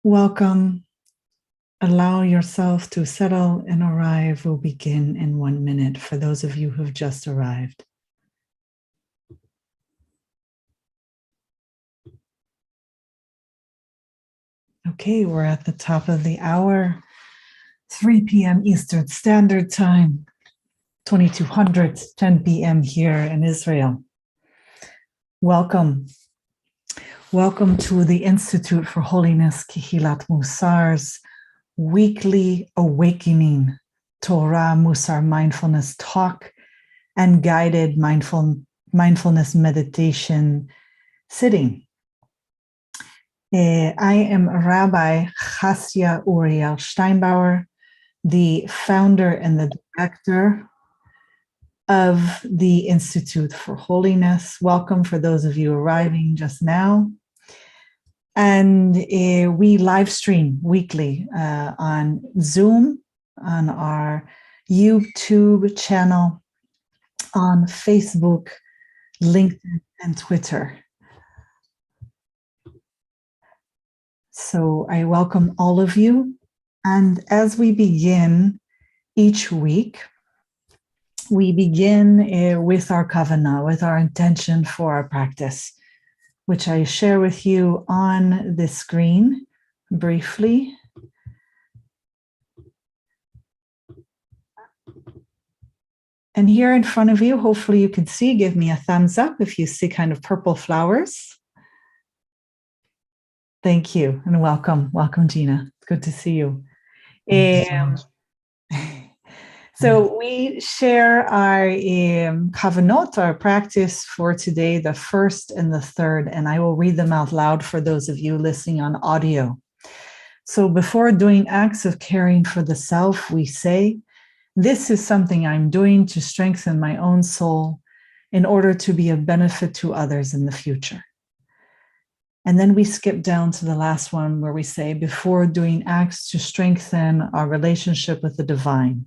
Welcome. Allow yourself to settle and arrive. We'll begin in 1 minute for those of you who've just arrived. Okay, we're at the top of the hour, 3 p.m. Eastern Standard Time, 2200, 10 p.m. here in Israel. Welcome. Welcome to the Institute for Holiness, Kehilat Mussar's weekly awakening Torah, Mussar Mindfulness talk and guided mindfulness meditation sitting. I am Rabbi Chasya Uriel Steinbauer, the founder and the director of the Institute for Holiness. Welcome for those of you arriving just now. And we live stream weekly on Zoom, on our YouTube channel, on Facebook, LinkedIn, and Twitter. So I welcome all of you. And as we begin each week, we begin with our kavanah, with our intention for our practice, which I share with you on the screen briefly. And here in front of you, hopefully you can see, give me a thumbs up if you see kind of purple flowers. Thank you and welcome. Welcome, Gina. It's good to see you. So we share our kavanot, our practice for today, the first and the third, and I will read them out loud for those of you listening on audio. So before doing acts of caring for the self, we say, this is something I'm doing to strengthen my own soul in order to be of benefit to others in the future. And then we skip down to the last one where we say, before doing acts to strengthen our relationship with the divine.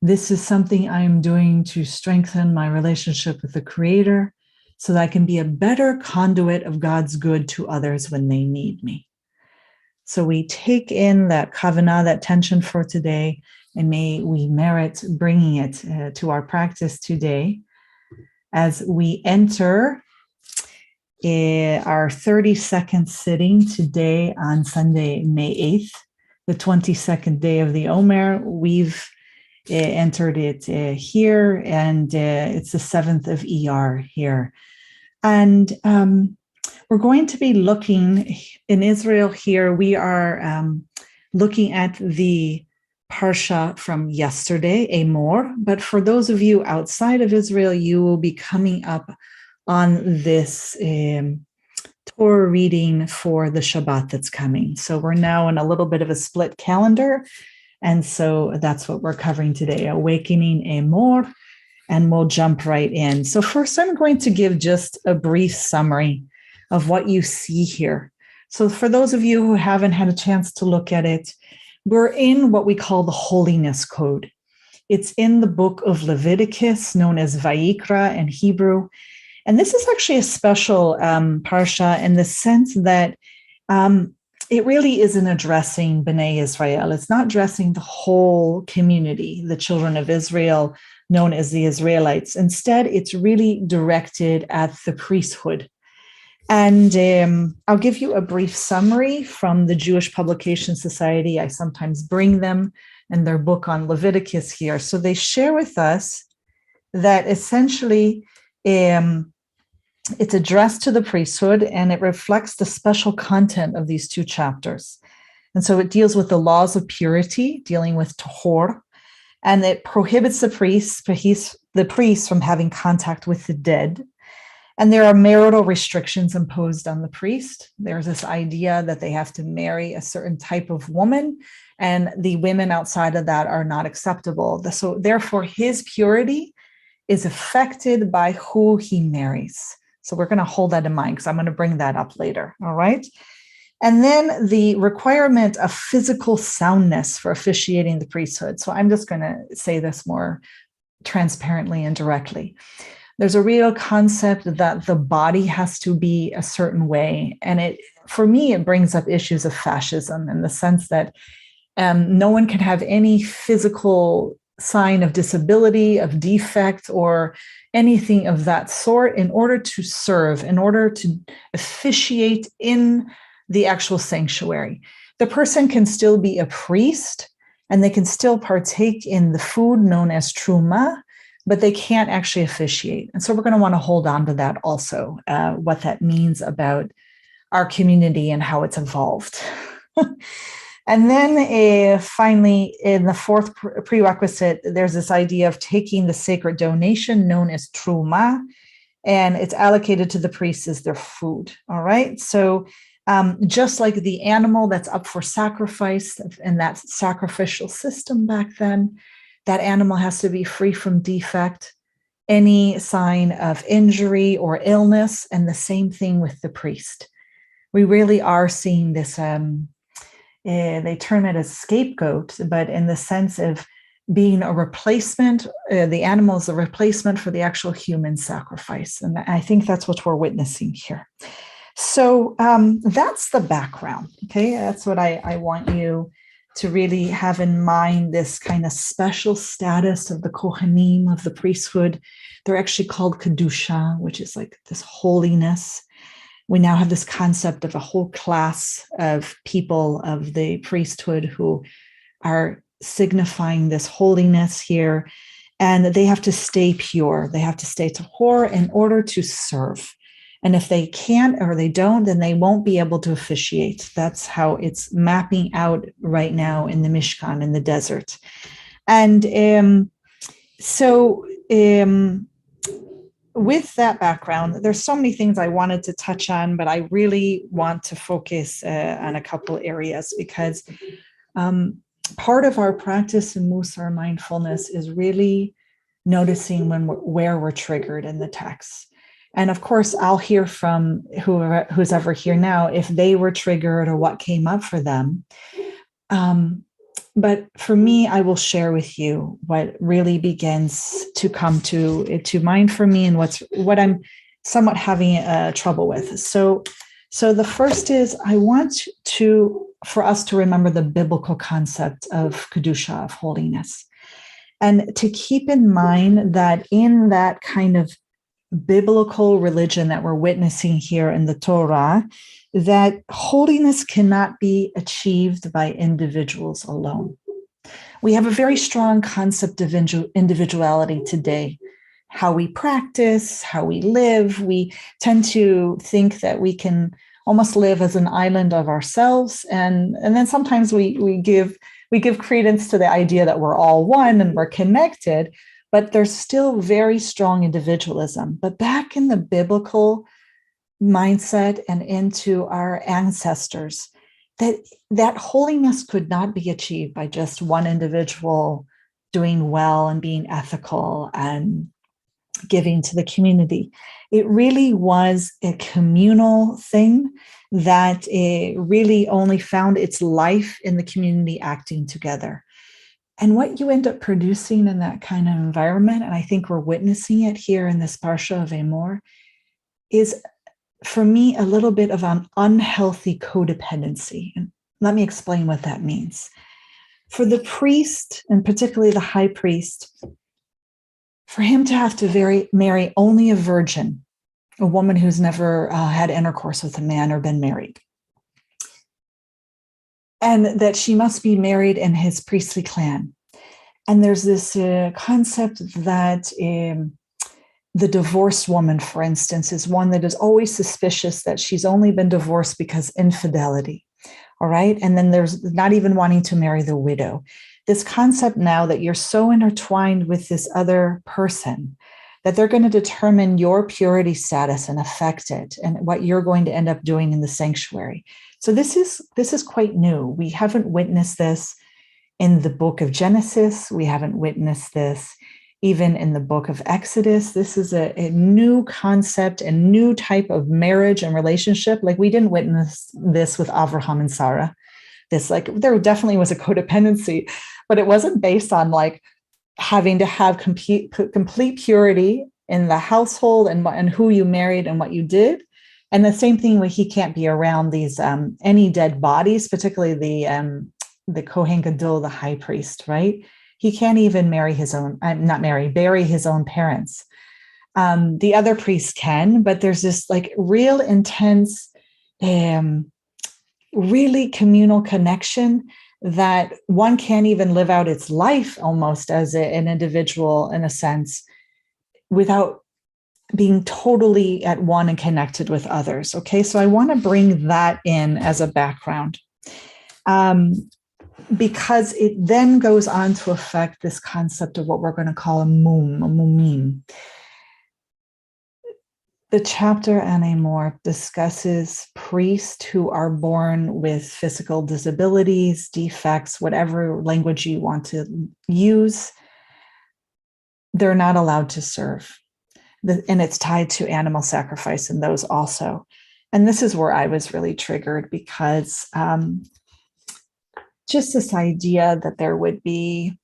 This is something I am doing to strengthen my relationship with the Creator so that I can be a better conduit of God's good to others when they need me. So we take in that kavanah, that tension for today, and may we merit bringing it to our practice today as we enter our 32nd sitting today on Sunday, May 8th, the 22nd day of the Omer. We've entered it here, and it's the 7th of ER here. And we're going to be looking in Israel here. We are looking at the parasha from yesterday, Emor. But for those of you outside of Israel, you will be coming up on this Torah reading for the Shabbat that's coming. So we're now in a little bit of a split calendar. And so that's what we're covering today, Awakening Emor, and we'll jump right in. So first, I'm going to give just a brief summary of what you see here. So for those of you who haven't had a chance to look at it, we're in what we call the Holiness Code. It's in the book of Leviticus, known as Vayikra in Hebrew. And this is actually a special parasha in the sense that it really isn't addressing Bnei Israel. It's not addressing the whole community, the children of Israel, known as the Israelites. Instead, it's really directed at the priesthood. And I'll give you a brief summary from the Jewish Publication Society. I sometimes bring them in their book on Leviticus here. So they share with us that essentially it's addressed to the priesthood, and it reflects the special content of these two chapters. And so it deals with the laws of purity, dealing with tahor, and it prohibits the priest from having contact with the dead. And there are marital restrictions imposed on the priest. There's this idea that they have to marry a certain type of woman, and the women outside of that are not acceptable. So therefore, his purity is affected by who he marries. So we're going to hold that in mind because I'm going to bring that up later, all right? And then the requirement of physical soundness for officiating the priesthood. So I'm just going to say this more transparently and directly. There's a real concept that the body has to be a certain way, and it for me, it brings up issues of fascism in the sense that no one can have any physical sign of disability, of defect, or anything of that sort in order to serve, in order to officiate in the actual sanctuary. The person can still be a priest and they can still partake in the food known as truma, but they can't actually officiate. And so we're going to want to hold on to that also, what that means about our community and how it's evolved. And then finally, in the fourth prerequisite, there's this idea of taking the sacred donation known as truma, and it's allocated to the priests as their food. All right. So just like the animal that's up for sacrifice in that sacrificial system back then, that animal has to be free from defect, any sign of injury or illness, and the same thing with the priest. We really are seeing this, they term it as scapegoat, but in the sense of being a replacement, the animal is a replacement for the actual human sacrifice. And I think that's what we're witnessing here. So that's the background, okay? That's what I want you to really have in mind, this kind of special status of the Kohanim, of the priesthood. They're actually called Kedusha, which is like this holiness. We now have this concept of a whole class of people of the priesthood who are signifying this holiness here, and they have to stay pure. They have to stay tahor in order to serve. And if they can't or they don't, then they won't be able to officiate. That's how it's mapping out right now in the Mishkan, in the desert. And with that background, there's so many things I wanted to touch on, but I really want to focus on a couple areas, because part of our practice in Mussar Mindfulness is really noticing where we're triggered in the text. And of course, I'll hear from who's ever here now if they were triggered or what came up for them. But for me, I will share with you what really begins to come to mind for me, and what I'm somewhat having trouble with. So the first is, I want for us to remember the biblical concept of Kedusha, of holiness, and to keep in mind that in that kind of biblical religion that we're witnessing here in the Torah, that holiness cannot be achieved by individuals alone. We have a very strong concept of individuality today. How we practice, how we live, we tend to think that we can almost live as an island of ourselves, and then sometimes we give credence to the idea that we're all one and we're connected. But there's still very strong individualism. But back in the biblical mindset and into our ancestors, that holiness could not be achieved by just one individual doing well and being ethical and giving to the community. It really was a communal thing that really only found its life in the community acting together. And what you end up producing in that kind of environment, and I think we're witnessing it here in this parasha of Emor, is, for me, a little bit of an unhealthy codependency. And let me explain what that means. For the priest, and particularly the high priest, for him to have to marry only a virgin, a woman who's never had intercourse with a man or been married, and that she must be married in his priestly clan. And there's this concept that the divorced woman, for instance, is one that is always suspicious that she's only been divorced because infidelity. All right. And then there's not even wanting to marry the widow. This concept now that you're so intertwined with this other person that they're going to determine your purity status and affect it and what you're going to end up doing in the sanctuary. So this is quite new. We haven't witnessed this in the book of Genesis. We haven't witnessed this even in the book of Exodus. This is a new concept, a new type of marriage and relationship. Like, we didn't witness this with Abraham and Sarah. There definitely was a codependency, but it wasn't based on like having to have complete purity in the household and who you married and what you did. And the same thing, he can't be around these any dead bodies, particularly the Kohen Gadol, the high priest, right? He can't even bury his own parents. The other priests can, but there's this like real intense, really communal connection that one can't even live out its life almost as an individual in a sense without being totally at one and connected with others. Okay, so I want to bring that in as a background. Because it then goes on to affect this concept of what we're going to call a mumim. The chapter on Emor discusses priests who are born with physical disabilities, defects, whatever language you want to use. They're not allowed to serve. And it's tied to animal sacrifice in those also. And this is where I was really triggered because just this idea that there would be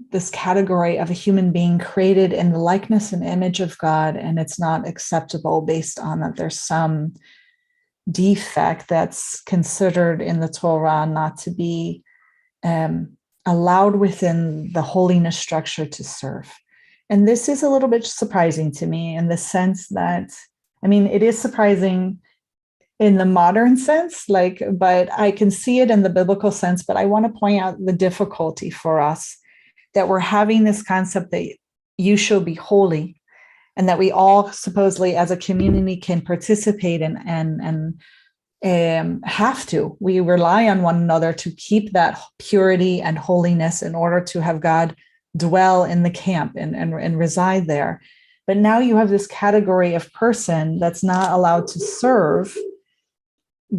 this category of a human being created in the likeness and image of God, and it's not acceptable based on that there's some defect that's considered in the Torah not to be allowed within the holiness structure to serve. And this is a little bit surprising to me in the sense that, I mean, it is surprising in the modern sense, but I can see it in the biblical sense, but I want to point out the difficulty for us that we're having this concept that you shall be holy and that we all supposedly as a community can participate and have to. We rely on one another to keep that purity and holiness in order to have God dwell in the camp and reside there. But now you have this category of person that's not allowed to serve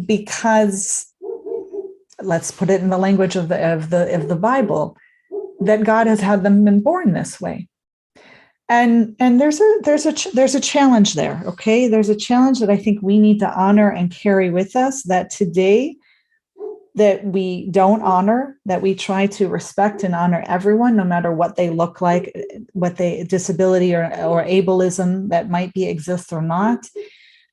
because, let's put it in the language of the Bible, that God has had them been born this way. And there's a challenge there, okay? There's a challenge that I think we need to honor and carry with us, that today that we don't honor, that we try to respect and honor everyone, no matter what they look like, what they disability or ableism that might be exist or not.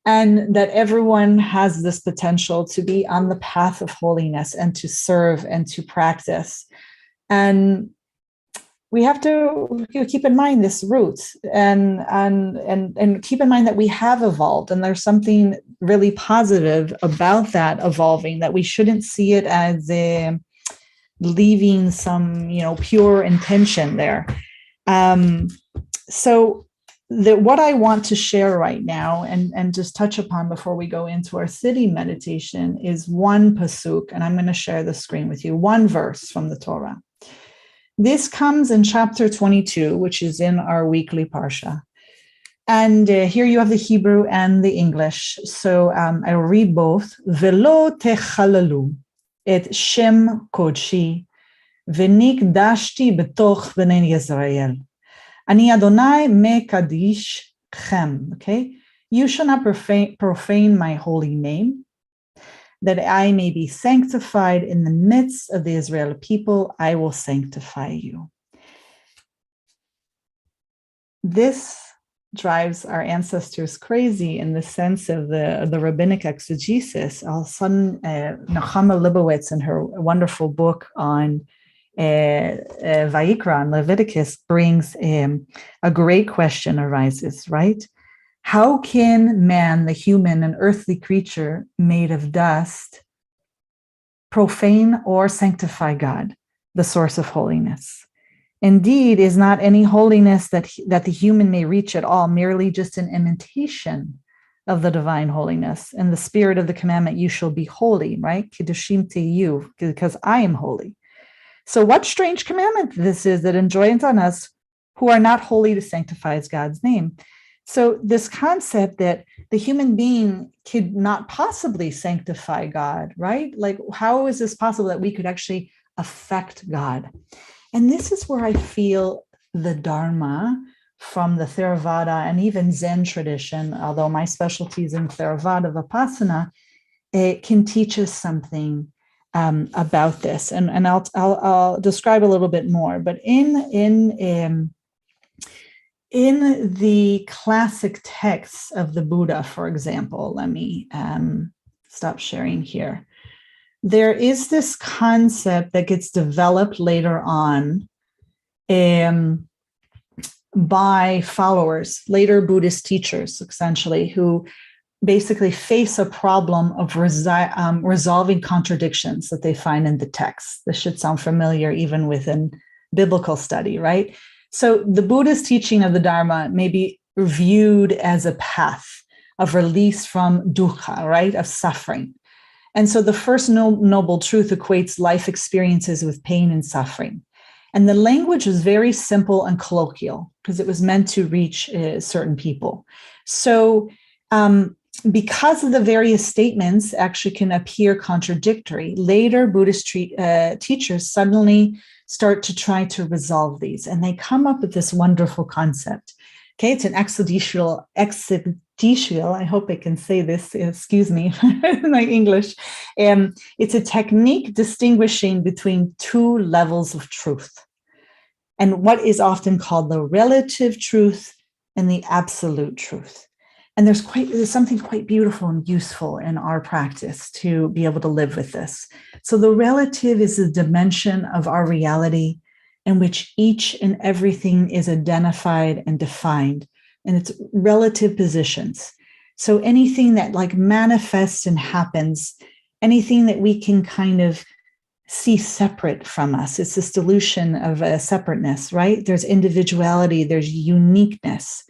And that everyone has this potential to be on the path of holiness and to serve and to practice. And we have to keep in mind this root and keep in mind that we have evolved, and there's something really positive about that evolving, that we shouldn't see it as leaving some, pure intention there. So what I want to share right now and just touch upon before we go into our city meditation is one pasuk, and I'm going to share the screen with you, one verse from the Torah. This comes in chapter 22, which is in our weekly parasha. And here you have the Hebrew and the English. So I'll read both. Velo techalalu et shem kodshi v'nikdashti betoch b'nei Yisrael. Ani Adonai mekadish chem. Okay, you shall not profane my holy name, that I may be sanctified in the midst of the Israeli people. I will sanctify you. This drives our ancestors crazy in the sense of the rabbinic exegesis. All of a sudden, Nechama Leibowitz, in her wonderful book on Vayikra and Leviticus, brings a great question arises, right? How can man, the human and earthly creature made of dust, profane or sanctify God, the source of holiness? Indeed, is not any holiness that the human may reach at all merely just an imitation of the divine holiness and the spirit of the commandment, you shall be holy, right? Kiddushim teyu, because I am holy. So what strange commandment this is that enjoins on us who are not holy to sanctify God's name. So this concept that the human being could not possibly sanctify God, right? Like, how is this possible that we could actually affect God? And this is where I feel the Dharma from the Theravada and even Zen tradition, although my specialty is in Theravada Vipassana, it can teach us something about this. And I'll describe a little bit more. But in in the classic texts of the Buddha, for example, let me stop sharing here. There is this concept that gets developed later on by followers, later Buddhist teachers, essentially, who basically face a problem of resolving contradictions that they find in the text. This should sound familiar even within biblical study, right? So the Buddhist teaching of the Dharma may be viewed as a path of release from dukkha, right, of suffering. And so the first noble truth equates life experiences with pain and suffering. And the language was very simple and colloquial because it was meant to reach certain people. So because of the various statements actually can appear contradictory, later Buddhist teachers suddenly start to try to resolve these. And they come up with this wonderful concept. Okay, it's an exegetical, I hope I can say this, excuse me, my English. It's a technique distinguishing between two levels of truth and what is often called the relative truth and the absolute truth. And there's something quite beautiful and useful in our practice to be able to live with this. So the relative is a dimension of our reality in which each and everything is identified and defined in its relative positions. So anything that like manifests and happens, anything that we can kind of see separate from us, it's this delusion of separateness, right? There's individuality, there's uniqueness.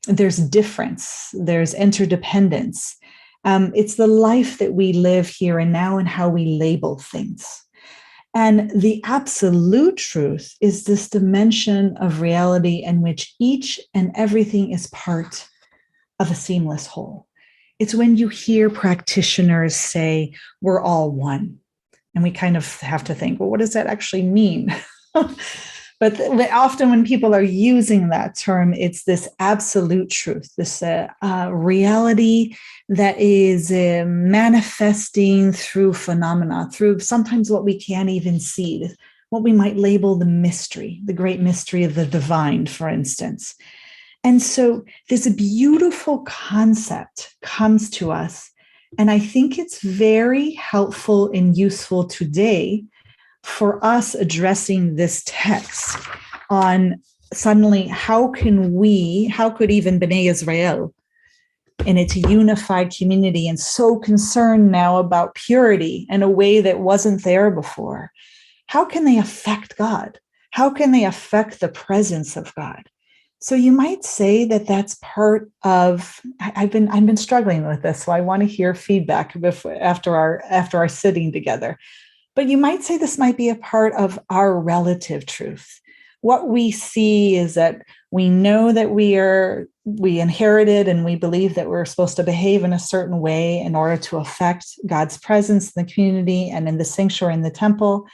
There's difference, there's interdependence. It's the life that we live here and now and how we label things. And the absolute truth is this dimension of reality in which each and everything is part of a seamless whole. It's when you hear practitioners say, we're all one. And we kind of have to think, well, what does that actually mean? But often when people are using that term, it's this absolute truth, this reality that is manifesting through phenomena, through sometimes what we can't even see, what we might label the mystery, the great mystery of the divine, for instance. And so this beautiful concept comes to us, and I think it's very helpful and useful today for us addressing this text on suddenly how could even Bnei Israel in its unified community and so concerned now about purity in a way that wasn't there before, how can they affect God? How can they affect the presence of God? So you might say that that's part of, I've been struggling with this, so I want to hear feedback after our sitting together. But you might say this might be a part of our relative truth. What we see is that we know that we inherited and we believe that we're supposed to behave in a certain way in order to affect God's presence in the community and in the sanctuary in the temple.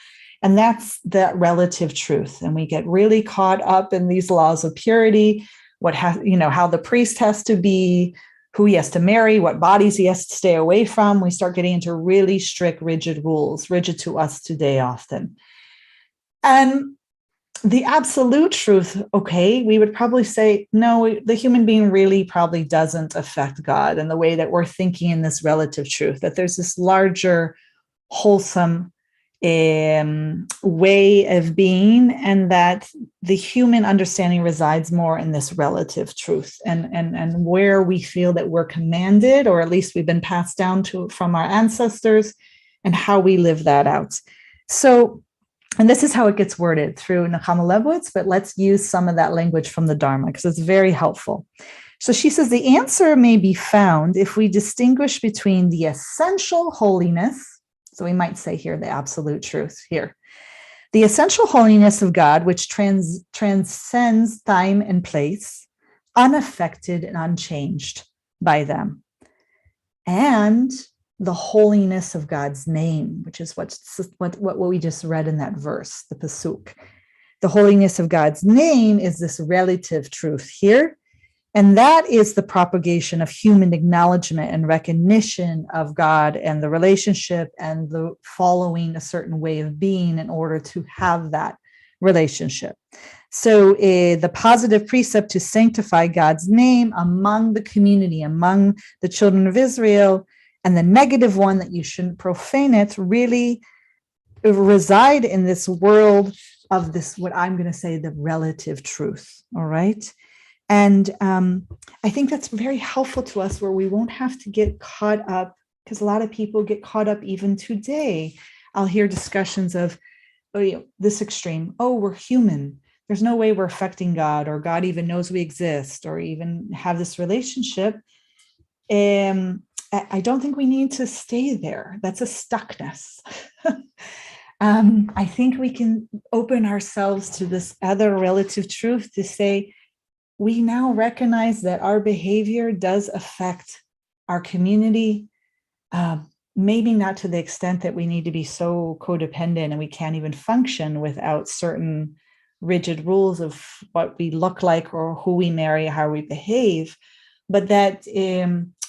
And that's that relative truth. And we get really caught up in these laws of purity, how the priest has to be, who he has to marry, what bodies he has to stay away from. We start getting into really strict, rigid rules, rigid to us today often. And the absolute truth, okay, we would probably say, no, the human being really probably doesn't affect God in the way that we're thinking in this relative truth, that there's this larger, wholesome way of being, and that the human understanding resides more in this relative truth and where we feel that we're commanded, or at least we've been passed down from our ancestors, and how we live that out. So, and this is how it gets worded through Nechama Lebowitz, but let's use some of that language from the Dharma because it's very helpful. So she says the answer may be found if we distinguish between the essential holiness. So we might say here the absolute truth here. The essential holiness of God, which transcends time and place, unaffected and unchanged by them. And the holiness of God's name, which is what we just read in that verse, the pasuk. The holiness of God's name is this relative truth here. And that is the propagation of human acknowledgement and recognition of God and the relationship and the following a certain way of being in order to have that relationship. So the positive precept to sanctify God's name among the community, among the children of Israel, and the negative one that you shouldn't profane it, really reside in this world of this, what I'm going to say, the relative truth. All right. And I think that's very helpful to us, where we won't have to get caught up, because a lot of people get caught up even today. I'll hear discussions of, this extreme. Oh, we're human. There's no way we're affecting God, or God even knows we exist, or even have this relationship. I don't think we need to stay there. That's a stuckness. I think we can open ourselves to this other relative truth to say, we now recognize that our behavior does affect our community, maybe not to the extent that we need to be so codependent and we can't even function without certain rigid rules of what we look like or who we marry, how we behave, but that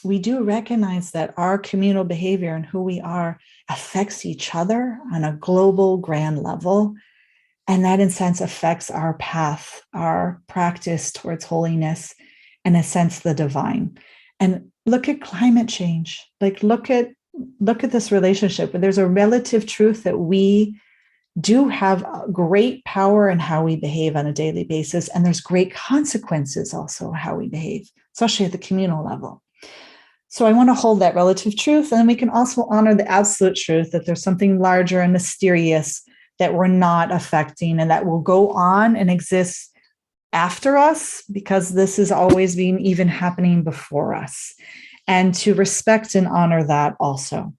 we do recognize that our communal behavior and who we are affects each other on a global grand level. And that, in a sense, affects our path, our practice towards holiness, and in a sense, the divine. And look at climate change. Like, look at this relationship. There's a relative truth that we do have great power in how we behave on a daily basis. And there's great consequences also how we behave, especially at the communal level. So I want to hold that relative truth. And then we can also honor the absolute truth that there's something larger and mysterious that we're not affecting, and that will go on and exist after us, because this is always being even happening before us, and to respect and honor that also.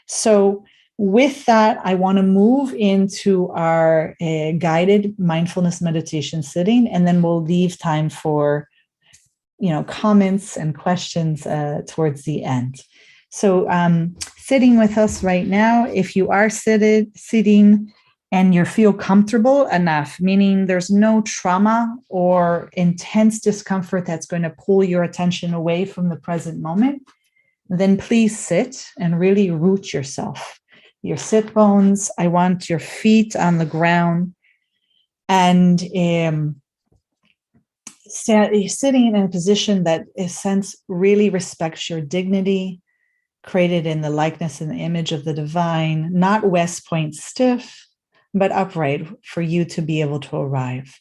So with that, I want to move into our guided mindfulness meditation sitting, and then we'll leave time for comments and questions towards the end. So sitting with us right now, if you are sitting and you feel comfortable enough, meaning there's no trauma or intense discomfort that's going to pull your attention away from the present moment, then please sit and really root yourself. Your sit bones, I want your feet on the ground, and sitting in a position that, in a sense, really respects your dignity, created in the likeness and the image of the divine, not West Point stiff, but upright for you to be able to arrive.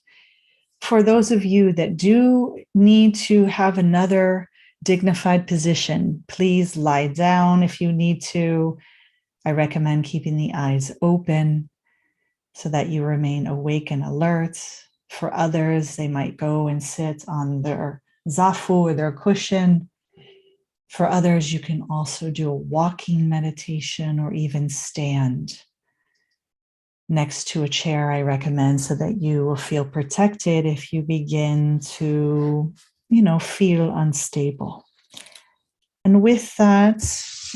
For those of you that do need to have another dignified position, please lie down if you need to. I recommend keeping the eyes open so that you remain awake and alert. For others, they might go and sit on their zafu or their cushion. For others, you can also do a walking meditation or even stand next to a chair, I recommend, so that you will feel protected if you begin to, feel unstable. And with that,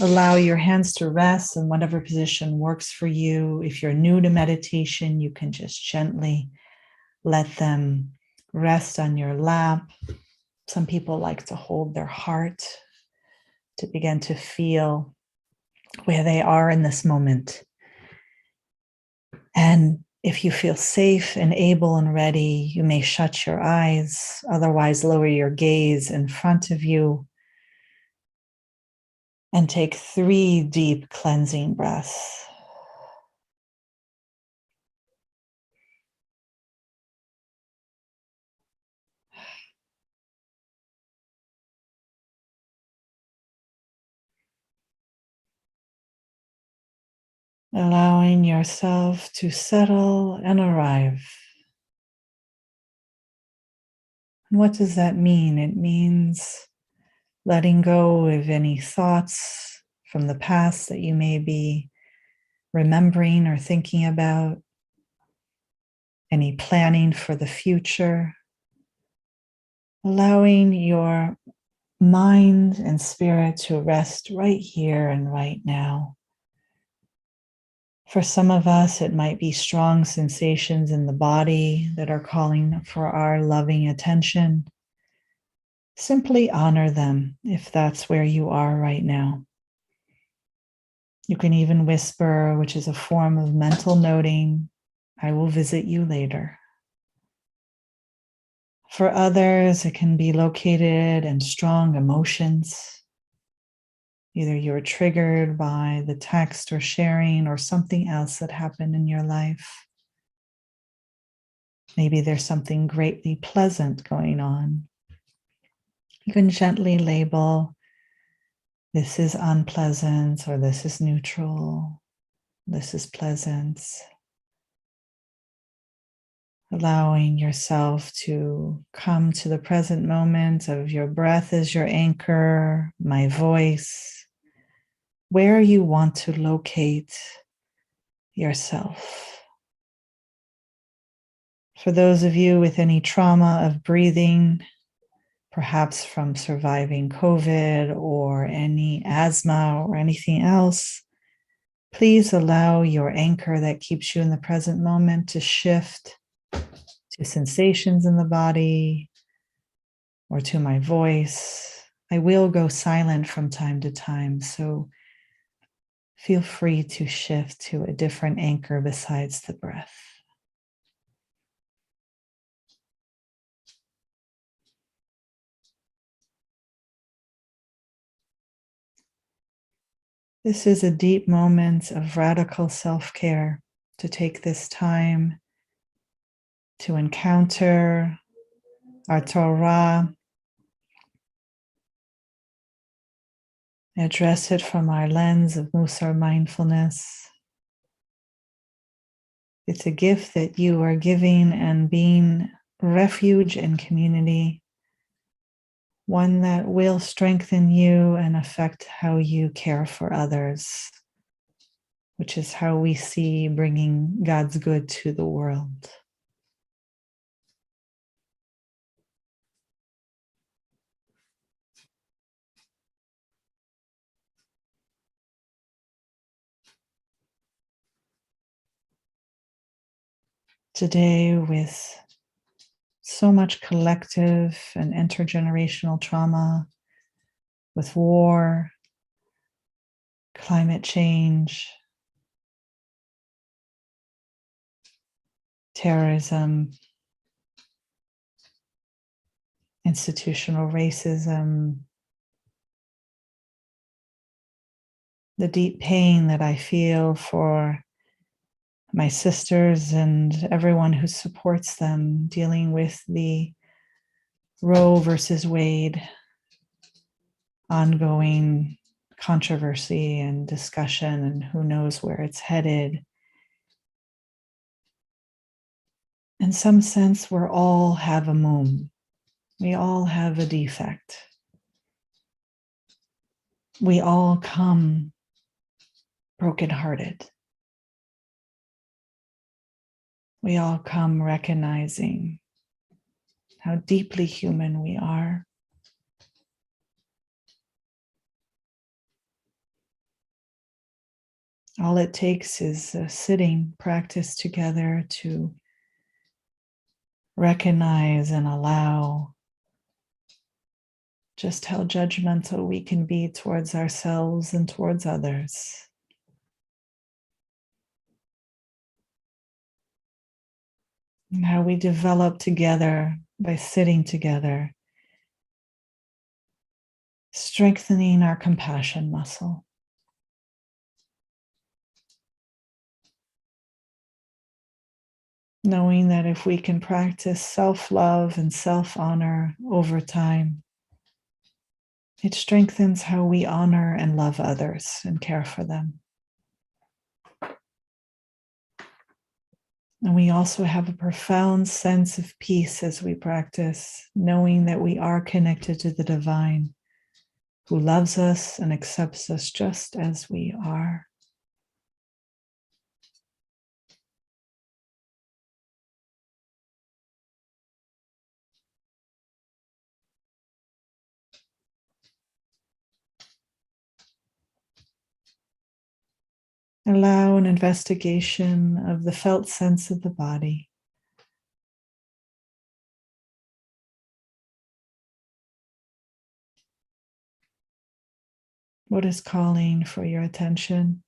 allow your hands to rest in whatever position works for you. If you're new to meditation, you can just gently let them rest on your lap. Some people like to hold their heart to begin to feel where they are in this moment. And if you feel safe and able and ready, you may shut your eyes. Otherwise, lower your gaze in front of you and take 3 deep cleansing breaths. Allowing yourself to settle and arrive. And what does that mean? It means letting go of any thoughts from the past that you may be remembering or thinking about, any planning for the future, allowing your mind and spirit to rest right here and right now. For some of us, it might be strong sensations in the body that are calling for our loving attention. Simply honor them if that's where you are right now. You can even whisper, which is a form of mental noting, I will visit you later. For others, it can be located in strong emotions. Either you're triggered by the text or sharing or something else that happened in your life. Maybe there's something greatly pleasant going on. You can gently label, this is unpleasant, or this is neutral, this is pleasant. Allowing yourself to come to the present moment of your breath as your anchor, my voice, where you want to locate yourself. For those of you with any trauma of breathing, perhaps from surviving COVID or any asthma or anything else, please allow your anchor that keeps you in the present moment to shift to sensations in the body or to my voice. I will go silent from time to time, so feel free to shift to a different anchor besides the breath. This is a deep moment of radical self-care, to take this time to encounter our Torah, address it from our lens of Mussar Mindfulness. It's a gift that you are giving and being refuge and community, one that will strengthen you and affect how you care for others, which is how we see bringing God's good to the world. Today, with so much collective and intergenerational trauma, with war, climate change, terrorism, institutional racism, the deep pain that I feel for my sisters and everyone who supports them dealing with the Roe versus Wade ongoing controversy and discussion, and who knows where it's headed. In some sense, we all have a mum. We all have a defect. We all come brokenhearted. We all come recognizing how deeply human we are. All it takes is a sitting practice together to recognize and allow just how judgmental we can be towards ourselves and towards others. And how we develop together by sitting together, strengthening our compassion muscle. Knowing that if we can practice self-love and self-honor over time, it strengthens how we honor and love others and care for them. And we also have a profound sense of peace as we practice, knowing that we are connected to the divine, who loves us and accepts us just as we are. Allow an investigation of the felt sense of the body. What is calling for your attention?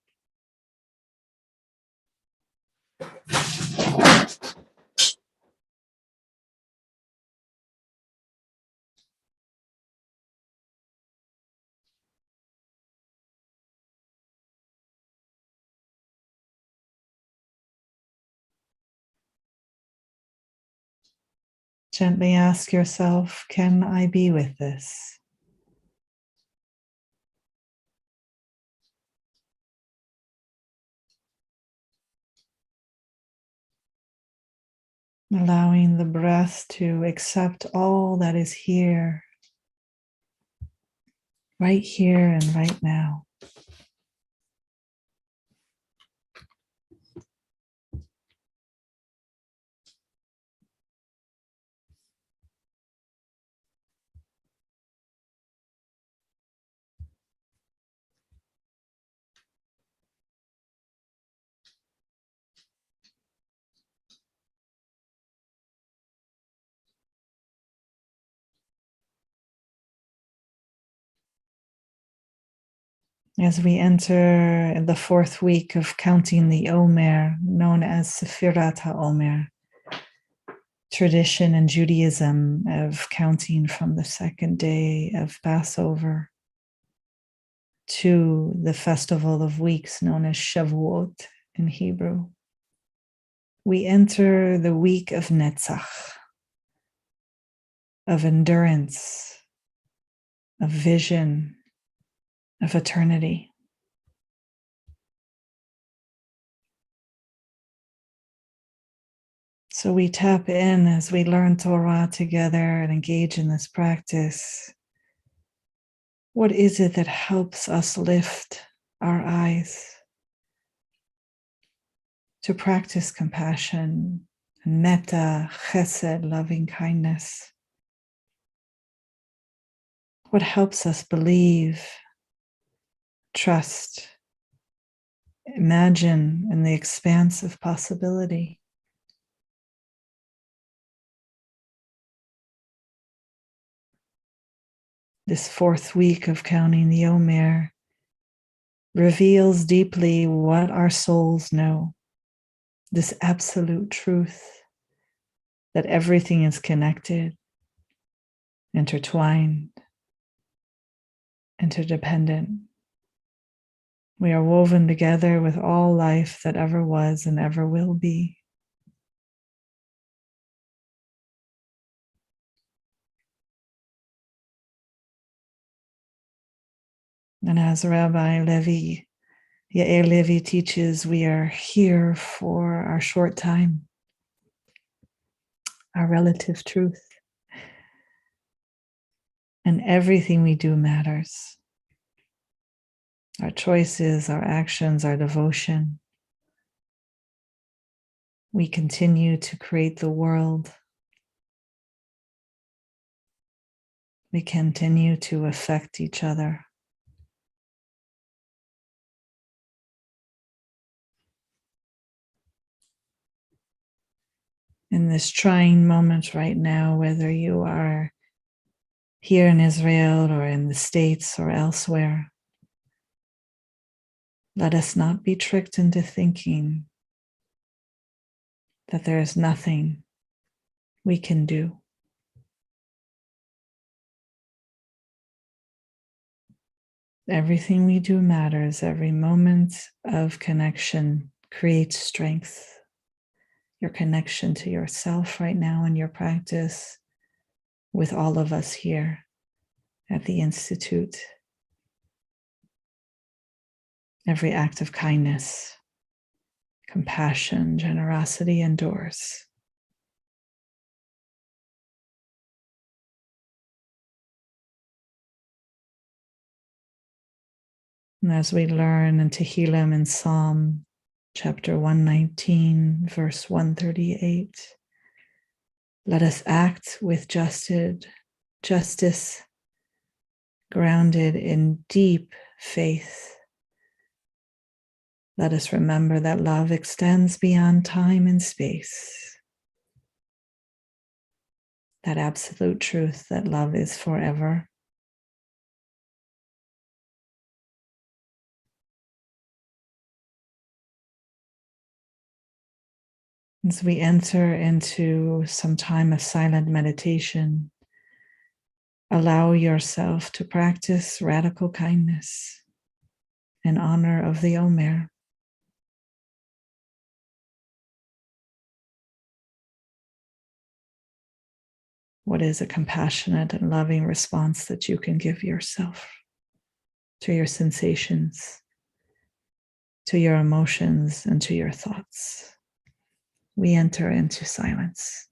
Gently ask yourself, can I be with this? Allowing the breath to accept all that is here, right here and right now. As we enter the fourth week of counting the Omer, known as Sefirat HaOmer, tradition in Judaism of counting from the second day of Passover to the festival of weeks known as Shavuot in Hebrew. We enter the week of Netzach, of endurance, of vision, of eternity. So we tap in as we learn Torah together and engage in this practice. What is it that helps us lift our eyes to practice compassion, metta, chesed, loving kindness? What helps us believe, trust, imagine in the expanse of possibility? This fourth week of counting the Omer reveals deeply what our souls know, this absolute truth that everything is connected, intertwined, interdependent. We are woven together with all life that ever was and ever will be. And as Rabbi Yair Levi teaches, we are here for our short time, our relative truth. And everything we do matters. Our choices, our actions, our devotion. We continue to create the world. We continue to affect each other. In this trying moment right now, whether you are here in Israel or in the States or elsewhere, let us not be tricked into thinking that there is nothing we can do. Everything we do matters. Every moment of connection creates strength. Your connection to yourself right now in your practice with all of us here at the Institute. Every act of kindness, compassion, generosity endures. And as we learn in Tehillim in Psalm chapter 119, verse 138, let us act with justice, grounded in deep faith. Let us remember that love extends beyond time and space. That absolute truth that love is forever. As we enter into some time of silent meditation, allow yourself to practice radical kindness in honor of the Omer. What is a compassionate and loving response that you can give yourself to your sensations, to your emotions, and to your thoughts? We enter into silence.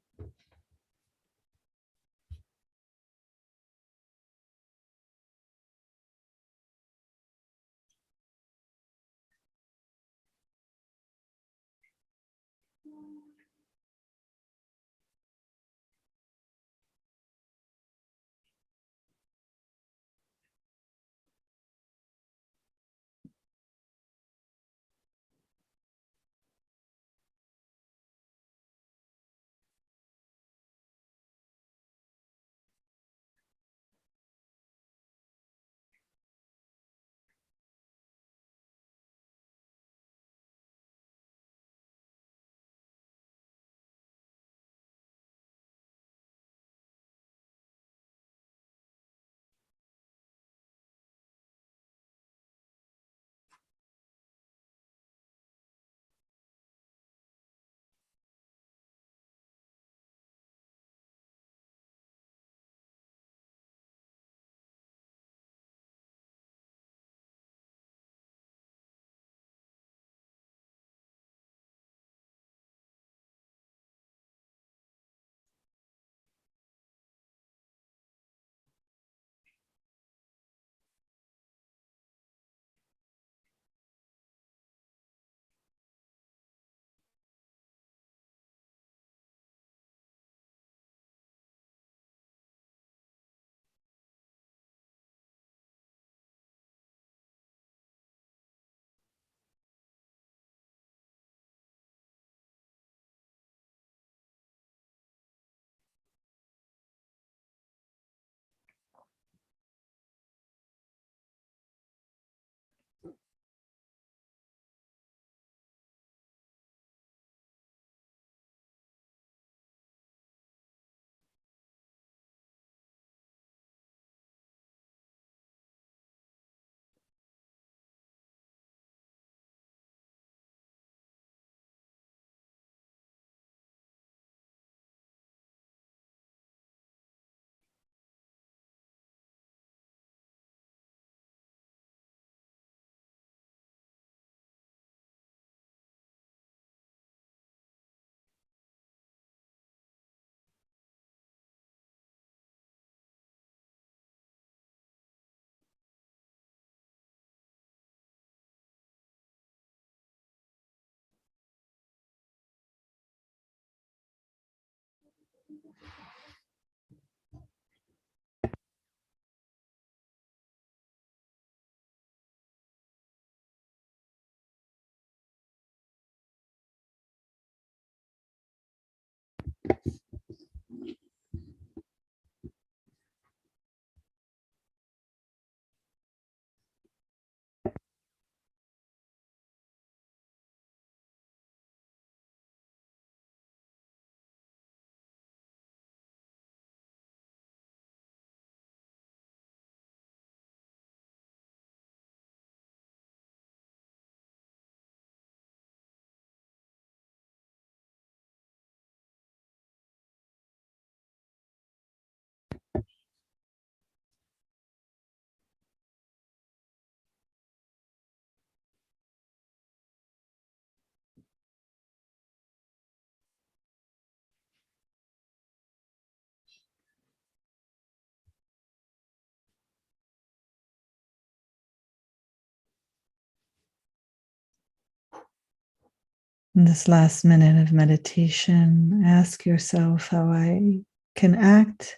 In this last minute of meditation, ask yourself how I can act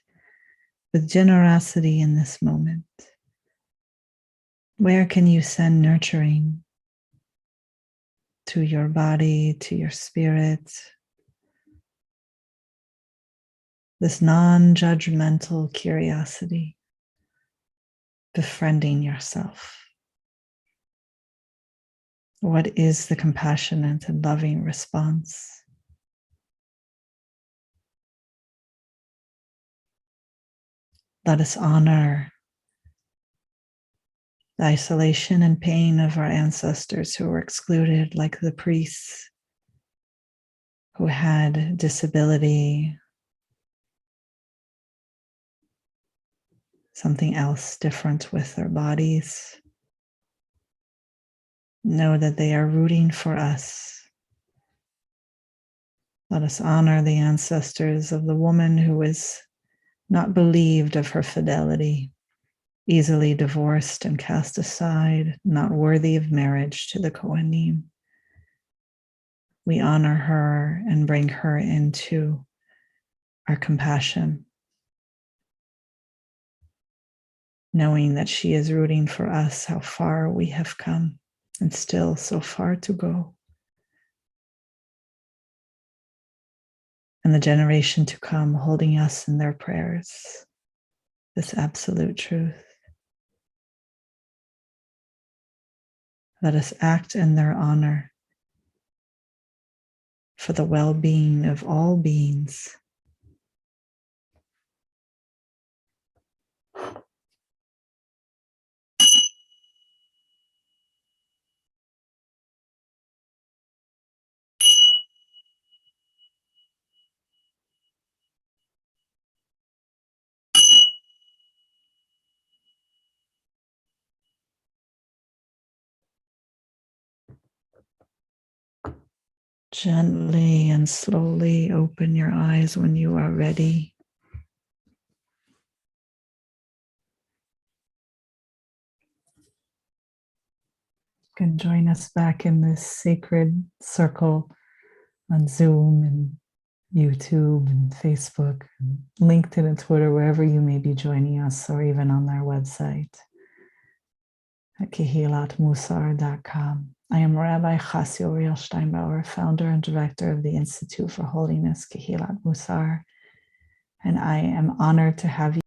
with generosity in this moment. Where can you send nurturing to your body, to your spirit? This non-judgmental curiosity, befriending yourself. What is the compassionate and loving response? Let us honor the isolation and pain of our ancestors who were excluded, like the priests who had disability, something else different with their bodies. Know that they are rooting for us. Let us honor the ancestors of the woman who is not believed of her fidelity, easily divorced and cast aside, not worthy of marriage to the Kohanim. We honor her and bring her into our compassion, knowing that she is rooting for us, how far we have come and still so far to go. And the generation to come holding us in their prayers, this absolute truth. Let us act in their honor for the well-being of all beings. Gently and slowly open your eyes when you are ready. You can join us back in this sacred circle on Zoom and YouTube and Facebook, and LinkedIn and Twitter, wherever you may be joining us, or even on their website at kehilatmussar.com. I am Rabbi Chasya Steinbauer, founder and director of the Institute for Holiness, Kehilat Mussar, and I am honored to have you